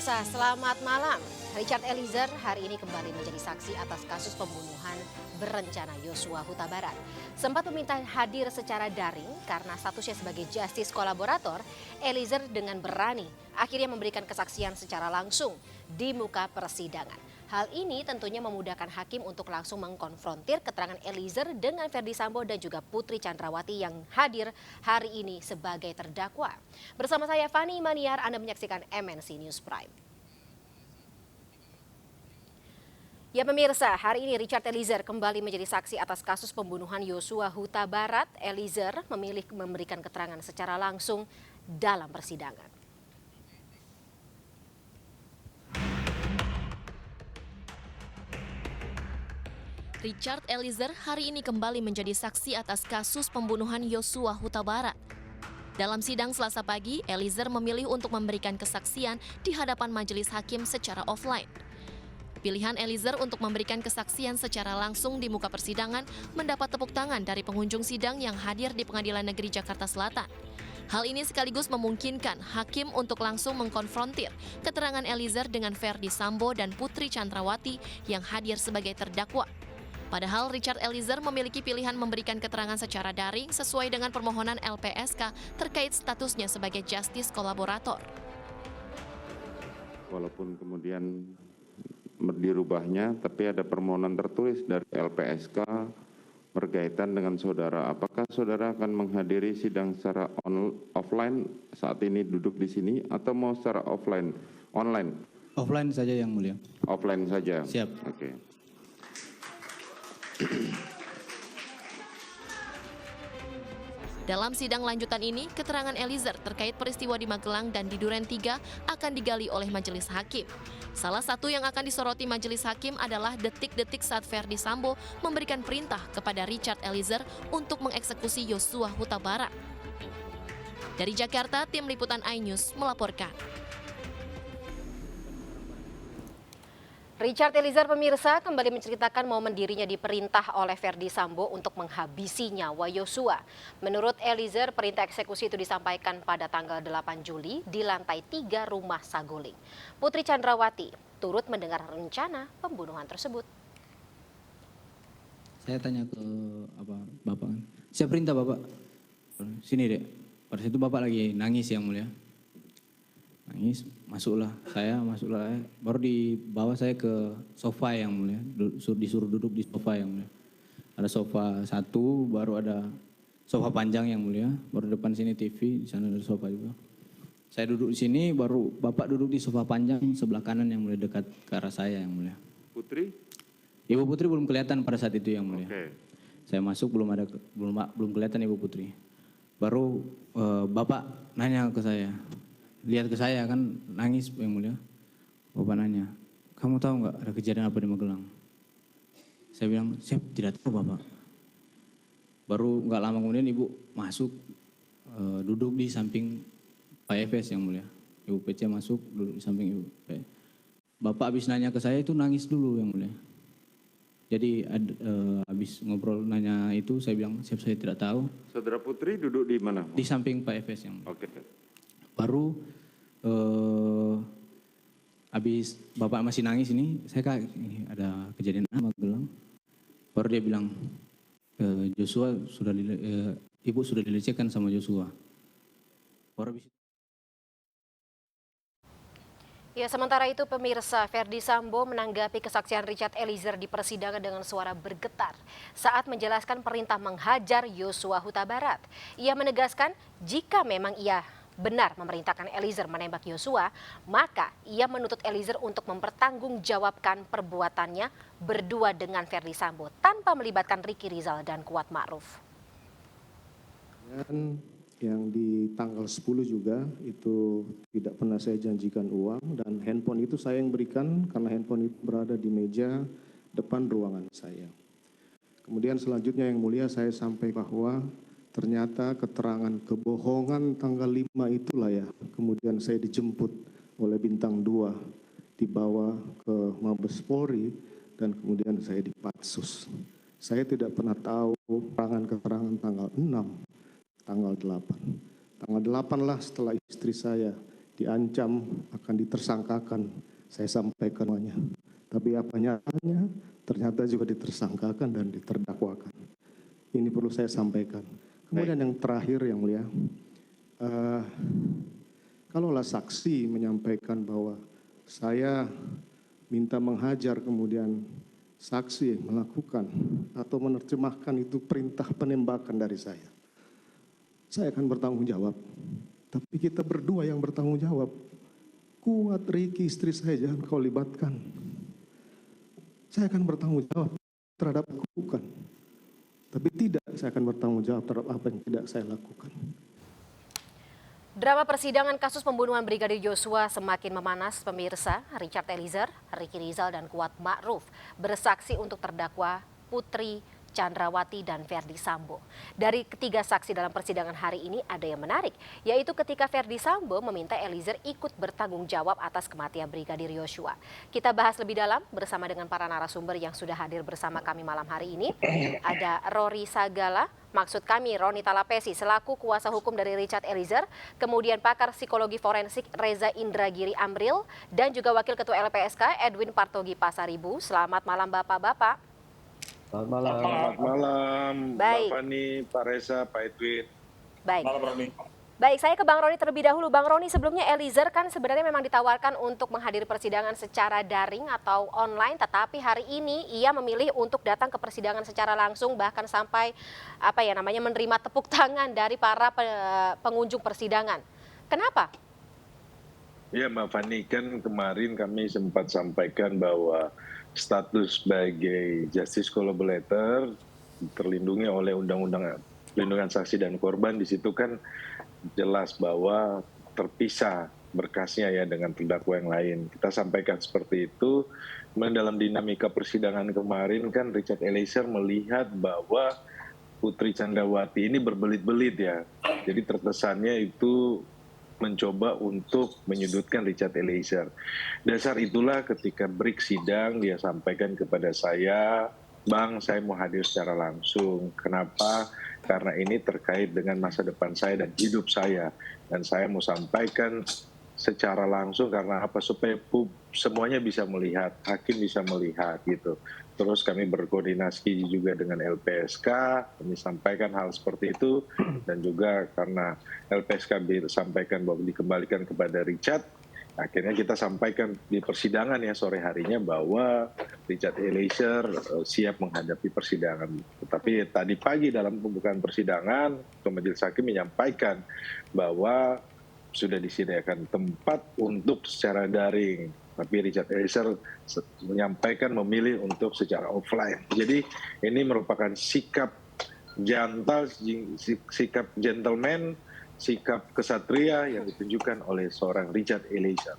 Pemirsa, selamat malam. Richard Eliezer hari ini kembali menjadi saksi atas kasus pembunuhan berencana Yosua Huta Barat. Sempat meminta hadir secara daring karena statusnya sebagai justice kolaborator, Eliezer dengan berani akhirnya memberikan kesaksian secara langsung di muka persidangan. Hal ini tentunya memudahkan hakim untuk langsung mengkonfrontir keterangan Eliezer dengan Ferdy Sambo dan juga Putri Chandrawati yang hadir hari ini sebagai terdakwa. Bersama saya Fani Maniar, Anda menyaksikan MNC News Prime. Ya pemirsa, hari ini Richard Eliezer kembali menjadi saksi atas kasus pembunuhan Yosua Huta Barat. Eliezer memilih memberikan keterangan secara langsung dalam persidangan. Richard Eliezer hari ini kembali menjadi saksi atas kasus pembunuhan Yosua Huta Barat. Dalam sidang Selasa pagi, Eliezer memilih untuk memberikan kesaksian di hadapan majelis hakim secara offline. Pilihan Eliezer untuk memberikan kesaksian secara langsung di muka persidangan mendapat tepuk tangan dari pengunjung sidang yang hadir di Pengadilan Negeri Jakarta Selatan. Hal ini sekaligus memungkinkan hakim untuk langsung mengkonfrontir keterangan Eliezer dengan Ferdy Sambo dan Putri Chandrawati yang hadir sebagai terdakwa. Padahal Richard Eliezer memiliki pilihan memberikan keterangan secara daring sesuai dengan permohonan LPSK terkait statusnya sebagai justice kolaborator. Walaupun kemudian dirubahnya, tapi ada permohonan tertulis dari LPSK berkaitan dengan saudara. Apakah saudara akan menghadiri sidang secara offline saat ini duduk di sini atau mau secara online? Offline saja yang mulia. Offline saja. Siap. Oke. Dalam sidang lanjutan ini, keterangan Eliezer terkait peristiwa di Magelang dan di Duren 3 akan digali oleh majelis hakim. Salah satu yang akan disoroti majelis hakim adalah detik-detik saat Ferdy Sambo memberikan perintah kepada Richard Eliezer untuk mengeksekusi Yosua Huta Barat. Dari Jakarta, tim liputan iNews melaporkan. Richard Eliezer pemirsa kembali menceritakan momen dirinya diperintah oleh Ferdy Sambo untuk menghabisi nyawa Yosua. Menurut Eliezer, perintah eksekusi itu disampaikan pada tanggal 8 Juli di lantai 3 rumah Saguling. Putri Chandrawati turut mendengar rencana pembunuhan tersebut. Saya tanya ke Bapak kan. Siapa perintah Bapak? Sini dek. Pada situ Bapak lagi nangis yang mulia. Nangis, masuklah, baru dibawa saya ke sofa yang mulia, disuruh duduk di sofa yang mulia. Ada sofa satu, baru ada sofa panjang yang mulia, baru depan sini TV, di sana ada sofa juga. Saya duduk di sini, baru Bapak duduk di sofa panjang sebelah kanan yang mulia, dekat ke arah saya yang mulia. Putri? Ibu Putri belum kelihatan pada saat itu yang mulia. Oke. Saya masuk belum kelihatan Ibu Putri. Baru Bapak nanya ke saya. Lihat ke saya kan nangis yang mulia. Bapak nanya, kamu tahu nggak ada kejadian apa di Magelang? Saya bilang, saya tidak tahu Bapak. Baru nggak lama kemudian Ibu masuk duduk di samping Pak Efes yang mulia. Ibu PC masuk duduk di samping Ibu. Bapak habis nanya ke saya itu nangis dulu yang mulia. Jadi habis ngobrol nanya itu saya bilang, saya tidak tahu. Saudara Putri duduk di mana? Di samping Pak Efes yang mulia. Oke. Baru habis Bapak masih nangis ini, saya kayak ini ada kejadian apa Magelang. Baru dia bilang, Joshua Ibu sudah dilecehkan sama Joshua. Baru habis Ya, sementara itu pemirsa, Ferdy Sambo menanggapi kesaksian Richard Eliezer di persidangan dengan suara bergetar saat menjelaskan perintah menghajar Yosua Huta Barat. Ia menegaskan jika memang ia benar memerintahkan Eliezer menembak Yosua, maka ia menuntut Eliezer untuk mempertanggungjawabkan perbuatannya berdua dengan Ferdy Sambo tanpa melibatkan Ricky Rizal dan Kuat Ma'ruf. Dan yang di tanggal 10 juga itu tidak pernah saya janjikan uang dan handphone itu saya yang berikan karena handphone itu berada di meja depan ruangan saya. Kemudian selanjutnya yang mulia saya sampai bahwa ternyata keterangan kebohongan tanggal 5 itulah ya. Kemudian saya dijemput oleh bintang 2 dibawa ke Mabes Polri dan kemudian saya dipatsus. Saya tidak pernah tahu keterangan tanggal 6. Tanggal 8. Tanggal 8 lah setelah istri saya diancam akan ditersangkakan. Saya sampaikan semuanya. Tapi apa nyatanya ternyata juga ditersangkakan dan diterdakwakan. Ini perlu saya sampaikan. Kemudian yang terakhir yang mulia, kalaulah saksi menyampaikan bahwa saya minta menghajar kemudian saksi melakukan atau menerjemahkan itu perintah penembakan dari saya akan bertanggung jawab. Tapi kita berdua yang bertanggung jawab. Kuat, Riki, istri saya jangan kau libatkan. Saya akan bertanggung jawab terhadap lakukan. Tapi tidak, saya akan bertanggung jawab terhadap apa yang tidak saya lakukan. Drama persidangan kasus pembunuhan Brigadir Yosua semakin memanas. Pemirsa, Richard Eliezer, Ricky Rizal, dan Kuat Ma'ruf bersaksi untuk terdakwa Putri Chandrawati dan Verdi Sambo. Dari ketiga saksi dalam persidangan hari ini ada yang menarik, yaitu ketika Verdi Sambo meminta Eliezer ikut bertanggung jawab atas kematian Brigadir Yosua. Kita bahas lebih dalam bersama dengan para narasumber yang sudah hadir bersama kami malam hari ini. Ada Rory Sagala, maksud kami Roni Talapesi selaku kuasa hukum dari Richard Eliezer, kemudian pakar psikologi forensik Reza Indragiri Amril, dan juga Wakil Ketua LPSK Edwin Partogi Pasaribu. Selamat malam Bapak-Bapak. Selamat malam. Selamat malam, Baik. Mbak Fani, Pak Reza, Pak Edwin. Baik. Malam, Roni. Baik, saya ke Bang Roni terlebih dahulu. Bang Roni, sebelumnya Eliezer kan sebenarnya memang ditawarkan untuk menghadiri persidangan secara daring atau online, tetapi hari ini ia memilih untuk datang ke persidangan secara langsung, bahkan sampai menerima tepuk tangan dari para pengunjung persidangan. Kenapa? Ya Mbak Fani, kan kemarin kami sempat sampaikan bahwa status sebagai justice collaborator terlindungi oleh Undang-Undang Perlindungan Saksi dan Korban. Di situ kan jelas bahwa terpisah berkasnya ya dengan terdakwa yang lain. Kita sampaikan seperti itu. Dalam dinamika persidangan kemarin kan Richard Eliezer melihat bahwa Putri Chandrawati ini berbelit-belit ya. Jadi terkesannya itu mencoba untuk menyudutkan Richard Eliezer. Dasar itulah ketika break sidang dia sampaikan kepada saya, Bang, saya mau hadir secara langsung. Kenapa? Karena ini terkait dengan masa depan saya dan hidup saya. Dan saya mau sampaikan secara langsung karena apa? Supaya semuanya bisa melihat, hakim bisa melihat gitu. Terus kami berkoordinasi juga dengan LPSK, kami sampaikan hal seperti itu, dan juga karena LPSK sampaikan bahwa dikembalikan kepada Richard, akhirnya kita sampaikan di persidangan ya sore harinya bahwa Richard Eliezer siap menghadapi persidangan. Tetapi tadi pagi dalam pembukaan persidangan, Majelis Hakim menyampaikan bahwa sudah disediakan tempat untuk secara daring. Tapi Richard Eliezer menyampaikan memilih untuk secara offline. Jadi ini merupakan sikap jantal, sikap gentleman, sikap kesatria yang ditunjukkan oleh seorang Richard Eliezer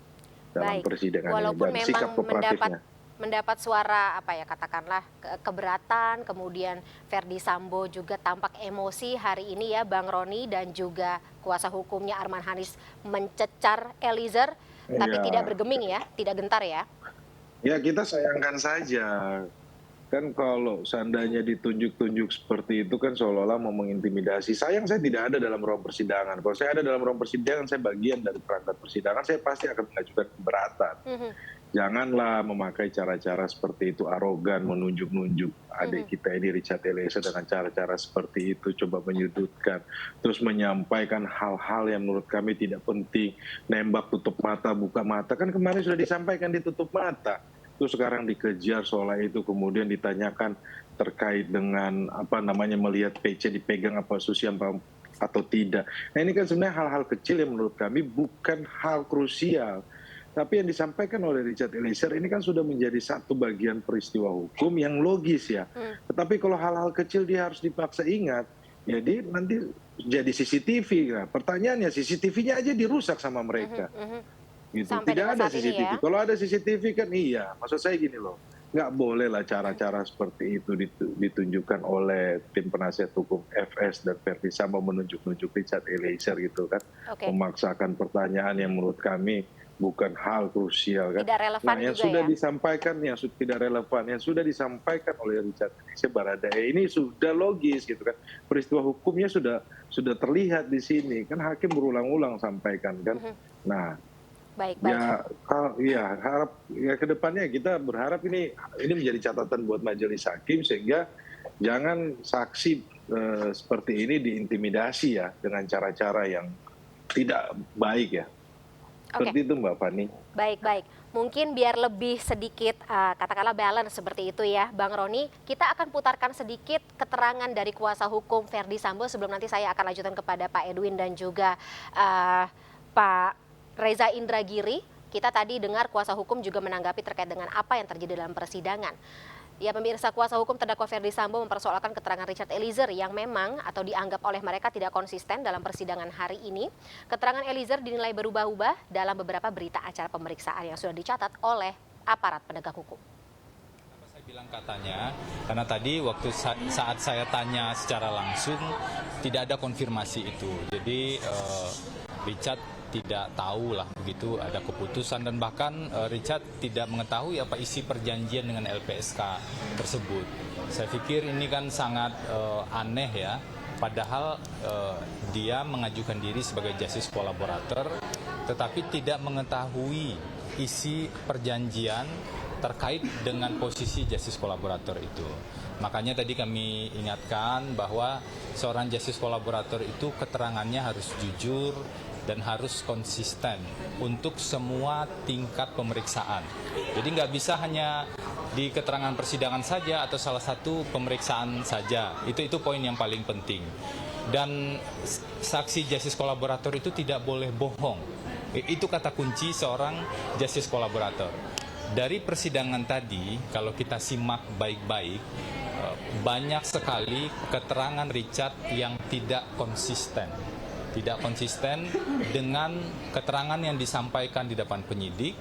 dalam persidangan ini. Walaupun Dan memang sikap kooperatifnya. mendapat suara katakanlah keberatan, kemudian Verdi Sambo juga tampak emosi hari ini ya Bang Roni, dan juga kuasa hukumnya Arman Hanis mencecar Eliezer, tapi tidak bergeming ya, tidak gentar ya. Ya kita sayangkan saja. Kan kalau seandainya ditunjuk-tunjuk seperti itu kan seolah-olah mau mengintimidasi. Sayang saya tidak ada dalam ruang persidangan. Kalau saya ada dalam ruang persidangan, saya bagian dari perangkat persidangan, saya pasti akan mengajukan keberatan. Janganlah memakai cara-cara seperti itu, arogan, menunjuk-nunjuk adik kita ini Richard Eliezer dengan cara-cara seperti itu, coba menyudutkan, terus menyampaikan hal-hal yang menurut kami tidak penting, nembak tutup mata, buka mata, kan kemarin sudah disampaikan ditutup mata, terus sekarang dikejar soal itu, kemudian ditanyakan terkait dengan melihat PC dipegang apa Susiam atau tidak. Nah ini kan sebenarnya hal-hal kecil yang menurut kami bukan hal krusial. Tapi yang disampaikan oleh Richard Eliezer ini kan sudah menjadi satu bagian peristiwa hukum yang logis ya. Tetapi kalau hal-hal kecil dia harus dipaksa ingat, jadi nanti jadi CCTV. Nah, pertanyaannya CCTV-nya aja dirusak sama mereka. Gitu. Tidak ada CCTV. Ya? Kalau ada CCTV kan iya. Maksud saya gini loh, nggak boleh lah cara-cara seperti itu ditunjukkan oleh tim penasihat hukum FS dan Verdi Sambo menunjuk-nunjuk Richard Eliezer gitu kan. Memaksakan pertanyaan yang menurut kami bukan hal krusial kan. Tidak relevan yang juga sudah ya? disampaikan, yang tidak relevan, yang sudah disampaikan oleh Richard Eliezer Baradae ini sudah logis gitu kan. Peristiwa hukumnya sudah terlihat di sini kan, hakim berulang-ulang sampaikan kan. Nah Baik, baik. Ya ke depannya kita berharap ini menjadi catatan buat majelis hakim sehingga jangan saksi seperti ini diintimidasi ya dengan cara-cara yang tidak baik ya. Seperti itu Mbak Fani. Baik, baik. Mungkin biar lebih sedikit katakanlah balance seperti itu ya Bang Roni, kita akan putarkan sedikit keterangan dari kuasa hukum Verdi Sambo sebelum nanti saya akan lanjutkan kepada Pak Edwin dan juga Pak Reza Indragiri. Kita tadi dengar kuasa hukum juga menanggapi terkait dengan apa yang terjadi dalam persidangan. Ya pemirsa, kuasa hukum terdakwa Verdi Sambo mempersoalkan keterangan Richard Eliezer yang memang atau dianggap oleh mereka tidak konsisten dalam persidangan hari ini. Keterangan Eliezer dinilai berubah-ubah dalam beberapa berita acara pemeriksaan yang sudah dicatat oleh aparat penegak hukum. Saya bilang katanya, karena tadi waktu saat saya tanya secara langsung tidak ada konfirmasi itu. Jadi Richard tidak tahu lah begitu ada keputusan dan bahkan Richard tidak mengetahui apa isi perjanjian dengan LPSK tersebut. Saya pikir ini kan sangat aneh ya, padahal dia mengajukan diri sebagai justice collaborator tetapi tidak mengetahui isi perjanjian terkait dengan posisi justice collaborator itu. Makanya tadi kami ingatkan bahwa seorang justice collaborator itu keterangannya harus jujur dan harus konsisten untuk semua tingkat pemeriksaan. Jadi nggak bisa hanya di keterangan persidangan saja atau salah satu pemeriksaan saja. Itu poin yang paling penting. Dan saksi justice collaborator itu tidak boleh bohong. Itu kata kunci seorang justice collaborator. Dari persidangan tadi, kalau kita simak baik-baik, banyak sekali keterangan Richard yang tidak konsisten. Tidak konsisten dengan keterangan yang disampaikan di depan penyidik,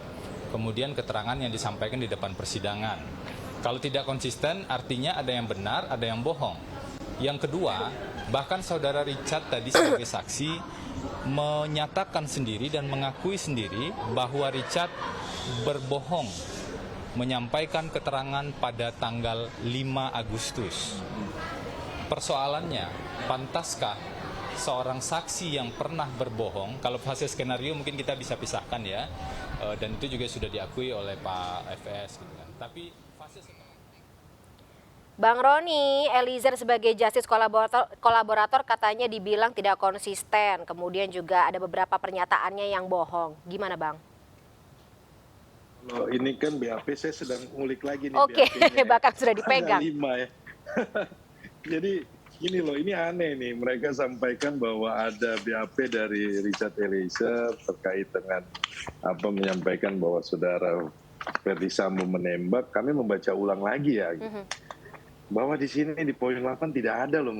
kemudian keterangan yang disampaikan di depan persidangan. Kalau tidak konsisten, artinya ada yang benar, ada yang bohong. Yang kedua, bahkan saudara Richard tadi sebagai saksi menyatakan sendiri dan mengakui sendiri bahwa Richard berbohong menyampaikan keterangan pada tanggal 5 Agustus. Persoalannya, pantaskah seorang saksi yang pernah berbohong, kalau hasil skenario mungkin kita bisa pisahkan ya, dan itu juga sudah diakui oleh Pak FS gitu kan. Tapi fase Bang Roni, Eliezer sebagai justice kolaborator katanya dibilang tidak konsisten, kemudian juga ada beberapa pernyataannya yang bohong. Gimana Bang? Loh, ini kan BAP saya sedang ngulik lagi nih. Oke, bahkan sudah dipegang. 5 ya. Jadi ini loh, ini aneh nih. Mereka sampaikan bahwa ada BAP dari Richard Eliezer terkait dengan menyampaikan bahwa saudara Verdi Sambo menembak. Kami membaca ulang lagi ya. Bahwa di sini di poin 8 tidak ada loh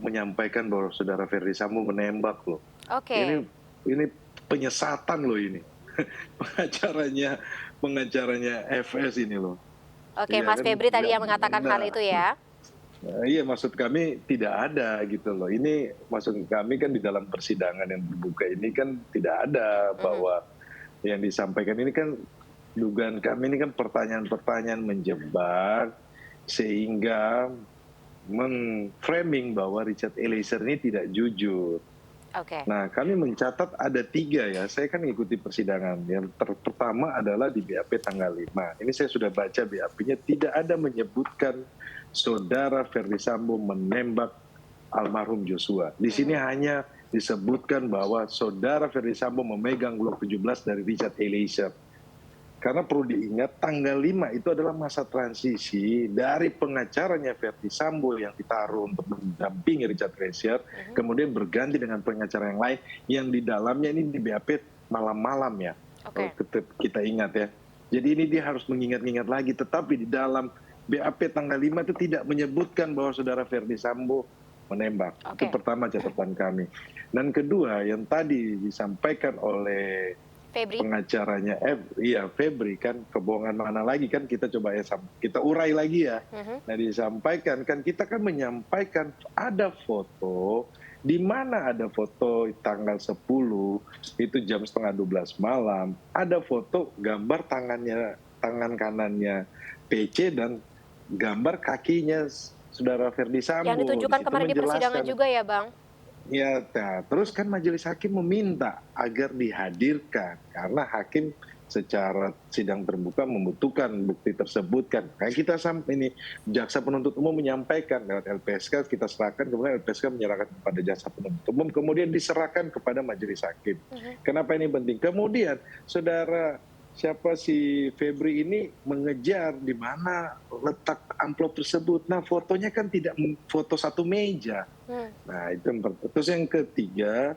menyampaikan bahwa saudara Verdi Sambo menembak loh. Oke. Ini penyesatan loh ini. pengacaranya FS ini loh. Oke, Ya, Mas kan, Febri tadi ya, yang mengatakan hal itu ya. Iya, maksud kami tidak ada gitu loh. Ini maksud kami kan di dalam persidangan yang terbuka ini kan tidak ada bahwa yang disampaikan ini kan dugaan kami ini kan pertanyaan-pertanyaan menjebak sehingga mengframing bahwa Richard Eliezer ini tidak jujur. Oke. Nah, kami mencatat ada 3 ya. Saya kan mengikuti persidangan. Yang pertama adalah di BAP tanggal 5. Ini saya sudah baca BAP-nya, tidak ada menyebutkan saudara Verdi Sambo menembak almarhum Joshua. Di sini hanya disebutkan bahwa saudara Verdi Sambo memegang Glock 17 dari Richard Eliezer. Karena perlu diingat tanggal 5 itu adalah masa transisi dari pengacaranya Verdi Sambo yang ditaruh untuk mendampingi Richard Eliezer, kemudian berganti dengan pengacara yang lain yang di dalamnya ini di BAP malam-malam ya. Oke. Kita ingat ya. Jadi ini dia harus mengingat-ingat lagi, tetapi di dalam BAP tanggal 5 itu tidak menyebutkan bahwa saudara Verdi Sambo menembak. Itu pertama catatan kami. Dan kedua yang tadi disampaikan oleh Febri. pengacaranya Febri kan, kebohongan mana lagi kan kita coba kita urai lagi ya. Nah, disampaikan kan kita kan menyampaikan ada foto di mana ada foto tanggal 10 itu jam 11:30 malam, ada foto gambar tangan kanannya PC dan gambar kakinya saudara Verdi Sambo. Yang ditunjukkan kemarin di persidangan juga ya Bang? Ya, terus kan majelis hakim meminta agar dihadirkan karena hakim secara sidang terbuka membutuhkan bukti tersebut kan. Kayak kita sampai ini jaksa penuntut umum menyampaikan lewat LPSK, kita serahkan, kemudian LPSK menyerahkan kepada jaksa penuntut umum, kemudian diserahkan kepada majelis hakim. Kenapa ini penting? Kemudian saudara siapa si Febri ini mengejar di mana letak amplop tersebut. Nah, fotonya kan tidak foto satu meja. Nah, itu yang pertama. Terus yang ketiga,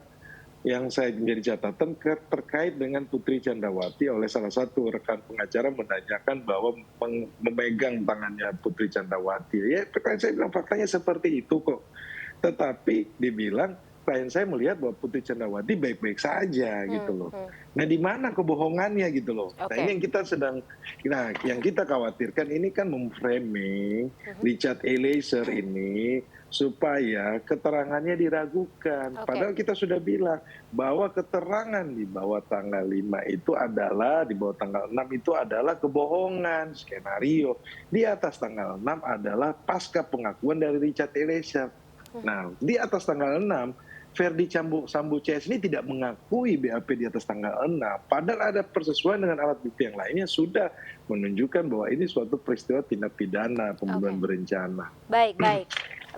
yang saya menjadi catatan terkait dengan Putri Candrawati oleh salah satu rekan pengacara menanyakan bahwa memegang tangannya Putri Candrawati. Ya, saya bilang faktanya seperti itu kok. Tetapi dibilang klien saya melihat bahwa Putri Candrawati baik-baik saja gitu loh. Nah, di mana kebohongannya gitu loh. Nah, ini yang kita yang kita khawatirkan ini kan memframing Richard Eliezer ini supaya keterangannya diragukan. Padahal kita sudah bilang bahwa keterangan di bawah tanggal 5 itu adalah, di bawah tanggal 6 itu adalah kebohongan, skenario. Di atas tanggal 6 adalah pasca pengakuan dari Richard Eliezer. Nah, di atas tanggal 6, Ferdi Sambo CS ini tidak mengakui BAP di atas tanggal 6. Padahal ada persesuaian dengan alat bukti yang lainnya sudah menunjukkan bahwa ini suatu peristiwa tindak pidana pembunuhan berencana. Baik.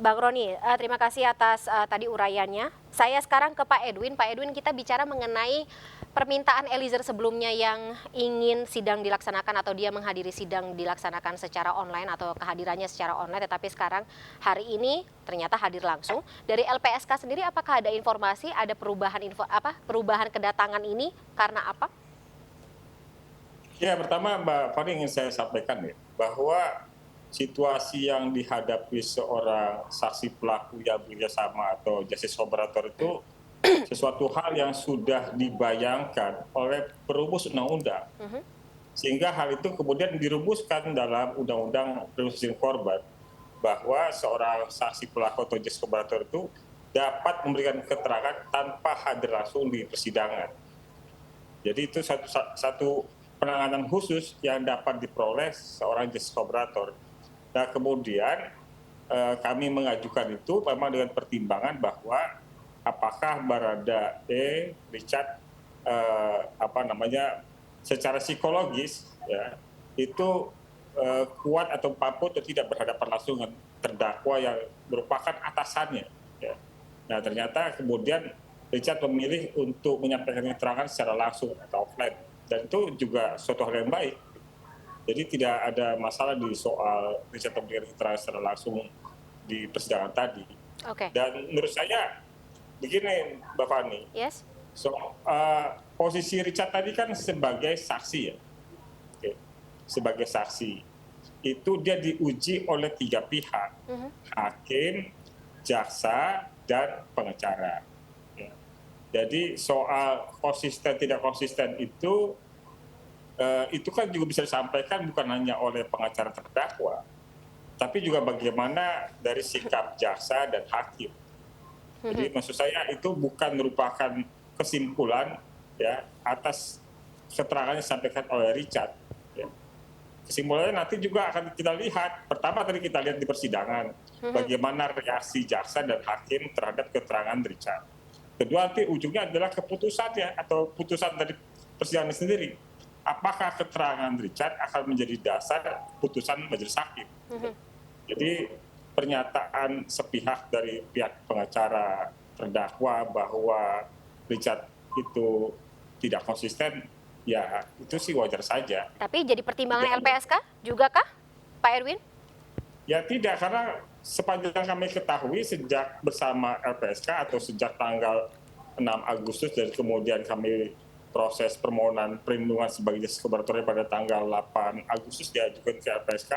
Bang Roni, terima kasih atas tadi uraiannya. Saya sekarang ke Pak Edwin. Pak Edwin, kita bicara mengenai permintaan Eliezer sebelumnya yang ingin sidang dilaksanakan atau dia menghadiri sidang dilaksanakan secara online atau kehadirannya secara online, tetapi sekarang hari ini ternyata hadir langsung. Dari LPSK sendiri, apakah ada informasi, ada perubahan kedatangan ini karena apa? Ya, pertama Mbak Fani ingin saya sampaikan ya, bahwa situasi yang dihadapi seorang saksi pelaku yang bekerjasama atau justice collaborator itu sesuatu hal yang sudah dibayangkan oleh perumus undang-undang. Sehingga hal itu kemudian dirumuskan dalam undang-undang perlindungan korban bahwa seorang saksi pelaku atau justice collaborator itu dapat memberikan keterangan tanpa hadir langsung di persidangan. Jadi itu satu penanganan khusus yang dapat diperoleh seorang justice collaborator. Nah, kemudian kami mengajukan itu memang dengan pertimbangan bahwa apakah Baradae Richard secara psikologis ya itu kuat atau mampu atau tidak berhadapan langsung dengan terdakwa yang merupakan atasannya. Ya. Nah, ternyata kemudian Richard memilih untuk menyampaikan keterangan secara langsung atau offline, dan itu juga suatu hal yang baik. Jadi tidak ada masalah di soal Richard memberikan keterangan secara langsung di persidangan tadi. Dan menurut saya begini, Mbak Fani, posisi Richard tadi kan sebagai saksi ya, sebagai saksi itu dia diuji oleh 3 pihak, hakim, jaksa, dan pengacara. Ya. Jadi soal konsisten tidak konsisten itu kan juga bisa disampaikan bukan hanya oleh pengacara terdakwa, tapi juga bagaimana dari sikap jaksa dan hakim. Jadi maksud saya itu bukan merupakan kesimpulan ya atas keterangan yang disampaikan oleh Richard. Ya. Kesimpulannya nanti juga akan kita lihat. Pertama tadi kita lihat di persidangan bagaimana reaksi jaksa dan hakim terhadap keterangan Richard. Kedua nanti ujungnya adalah keputusannya atau putusan dari persidangan sendiri. Apakah keterangan Richard akan menjadi dasar putusan majelis hakim? Jadi pernyataan sepihak dari pihak pengacara terdakwa bahwa Richard itu tidak konsisten, ya itu sih wajar saja. Tapi jadi pertimbangan LPSK juga kah, Pak Edwin? Ya tidak, karena sepanjang kami ketahui sejak bersama LPSK atau sejak tanggal 6 Agustus dan kemudian kami proses permohonan perlindungan sebagai justice collaborator pada tanggal 8 Agustus diajukan ke LPSK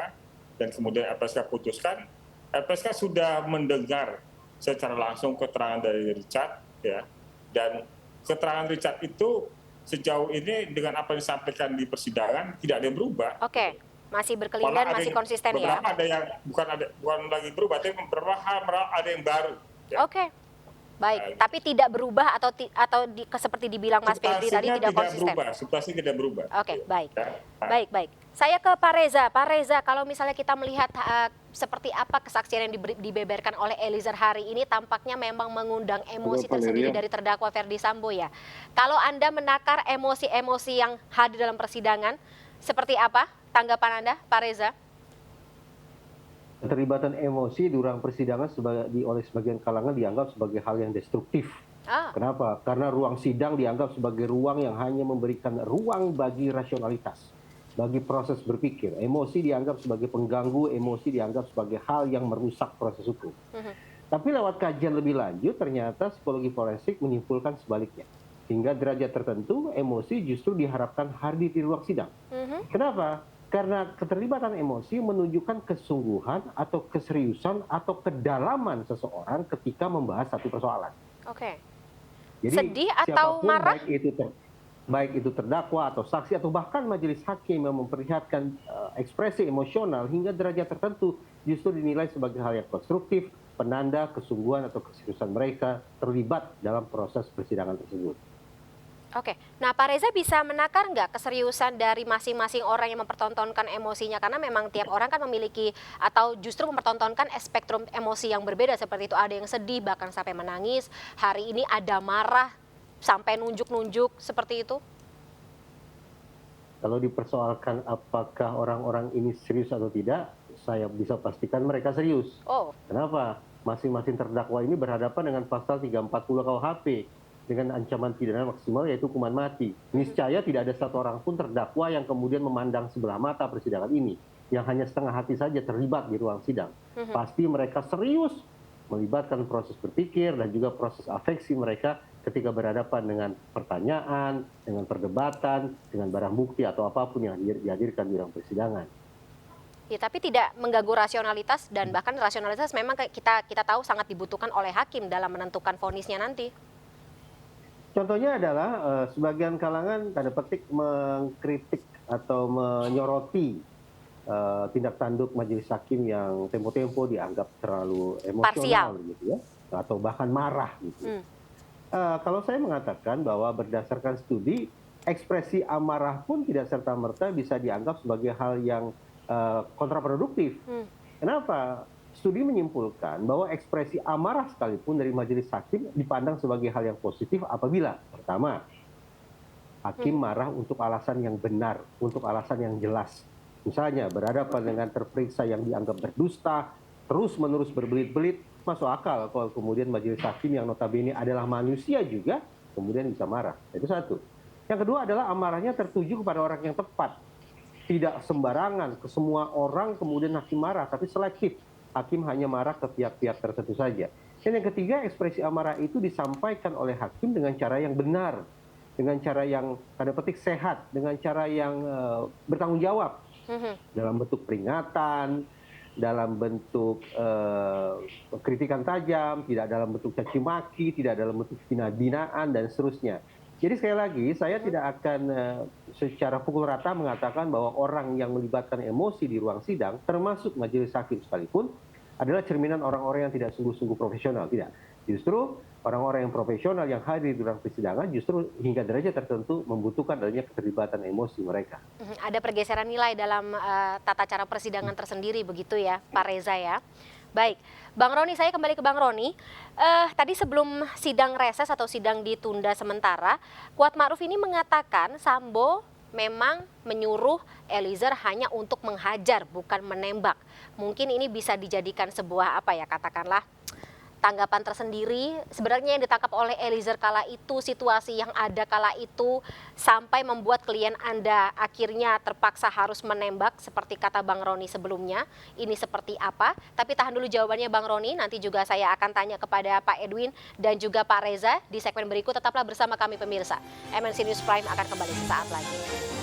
dan kemudian LPSK putuskan, LPSK sudah mendengar secara langsung keterangan dari Richard ya, dan keterangan Richard itu sejauh ini dengan apa yang disampaikan di persidangan tidak ada yang berubah. Masih berkelindan, masih konsisten ya. Beberapa ada yang bukan lagi berubah, tapi beberapa hal ada yang baru. Ya. baik. Tapi tidak berubah seperti dibilang Mas Febri tadi tidak konsisten. Substansi tidak berubah. Oke, baik. Baik. Saya ke Pak Reza. Pak Reza, kalau misalnya kita melihat seperti apa kesaksian yang dibeberkan oleh Eliezer hari ini, tampaknya memang mengundang emosi tersendiri dari terdakwa Ferdi Sambo ya. Kalau Anda menakar emosi-emosi yang hadir dalam persidangan, seperti apa tanggapan Anda, Pak Reza? Keterlibatan emosi di ruang persidangan oleh sebagian kalangan dianggap sebagai hal yang destruktif. Kenapa? Karena ruang sidang dianggap sebagai ruang yang hanya memberikan ruang bagi rasionalitas, bagi proses berpikir. Emosi dianggap sebagai pengganggu, emosi dianggap sebagai hal yang merusak proses hukum. Tapi lewat kajian lebih lanjut, ternyata psikologi forensik menyimpulkan sebaliknya. Hingga derajat tertentu, emosi justru diharapkan hadir di ruang sidang. Kenapa? Karena keterlibatan emosi menunjukkan kesungguhan atau keseriusan atau kedalaman seseorang ketika membahas satu persoalan. Oke. Jadi sedih atau marah? Baik itu terdakwa atau saksi atau bahkan majelis hakim yang memperlihatkan ekspresi emosional hingga derajat tertentu justru dinilai sebagai hal yang konstruktif, penanda kesungguhan atau keseriusan mereka terlibat dalam proses persidangan tersebut. Oke, nah Pak Reza bisa menakar nggak keseriusan dari masing-masing orang yang mempertontonkan emosinya? Karena memang tiap orang kan memiliki atau justru mempertontonkan spektrum emosi yang berbeda. Seperti itu, ada yang sedih bahkan sampai menangis. Hari ini ada marah sampai nunjuk-nunjuk, seperti itu? Kalau dipersoalkan apakah orang-orang ini serius atau tidak, saya bisa pastikan mereka serius. Kenapa? Masing-masing terdakwa ini berhadapan dengan pasal 340 KUHP. Dengan ancaman pidana maksimal yaitu hukuman mati. Niscaya tidak ada satu orang pun terdakwa yang kemudian memandang sebelah mata persidangan ini, yang hanya setengah hati saja terlibat di ruang sidang. Pasti mereka serius melibatkan proses berpikir dan juga proses afeksi mereka ketika berhadapan dengan pertanyaan, dengan perdebatan, dengan barang bukti atau apapun yang dihadirkan di ruang persidangan. Ya, tapi tidak mengganggu rasionalitas dan bahkan rasionalitas memang kita tahu sangat dibutuhkan oleh hakim dalam menentukan vonisnya nanti. Contohnya adalah sebagian kalangan tanda petik mengkritik atau menyoroti tindak tanduk majelis hakim yang tempo-tempo dianggap terlalu emosional gitu ya, atau bahkan marah gitu. Kalau saya mengatakan bahwa berdasarkan studi, ekspresi amarah pun tidak serta-merta bisa dianggap sebagai hal yang kontraproduktif. Kenapa? Studi menyimpulkan bahwa ekspresi amarah sekalipun dari majelis hakim dipandang sebagai hal yang positif apabila, pertama, hakim marah untuk alasan yang benar, untuk alasan yang jelas. Misalnya berhadapan dengan terperiksa yang dianggap berdusta, terus-menerus berbelit-belit, masuk akal kalau kemudian majelis hakim yang notabene adalah manusia juga, kemudian bisa marah. Itu satu. Yang kedua adalah amarahnya tertuju kepada orang yang tepat. Tidak sembarangan, ke semua orang kemudian hakim marah, tapi selektif. Hakim hanya marah ke pihak-pihak tertentu saja. Dan yang ketiga, ekspresi amarah itu disampaikan oleh hakim dengan cara yang benar, dengan cara yang tanda petik sehat, dengan cara yang bertanggung jawab, dalam bentuk peringatan, dalam bentuk kritikan tajam, tidak dalam bentuk caci maki, tidak dalam bentuk hina-hinaan dan seterusnya. Jadi sekali lagi, saya tidak akan secara pukul rata mengatakan bahwa orang yang melibatkan emosi di ruang sidang, termasuk majelis hakim sekalipun, adalah cerminan orang-orang yang tidak sungguh-sungguh profesional. Tidak. Justru orang-orang yang profesional yang hadir di ruang persidangan justru hingga derajat tertentu membutuhkan adanya keterlibatan emosi mereka. Ada pergeseran nilai dalam tata cara persidangan tersendiri begitu ya, Pak Reza ya. Baik, Bang Roni, saya kembali ke Bang Roni. Tadi sebelum sidang reses atau sidang ditunda sementara, Kuat Ma'ruf ini mengatakan Sambo memang menyuruh Eliezer hanya untuk menghajar, bukan menembak. Mungkin ini bisa dijadikan sebuah katakanlah tanggapan tersendiri. Sebenarnya yang ditangkap oleh Eliezer kala itu, situasi yang ada kala itu, sampai membuat klien Anda akhirnya terpaksa harus menembak, seperti kata Bang Roni sebelumnya. Ini seperti apa? Tapi tahan dulu jawabannya Bang Roni, nanti juga saya akan tanya kepada Pak Edwin dan juga Pak Reza di segmen berikut. Tetaplah bersama kami pemirsa. MNC News Prime akan kembali sesaat lagi.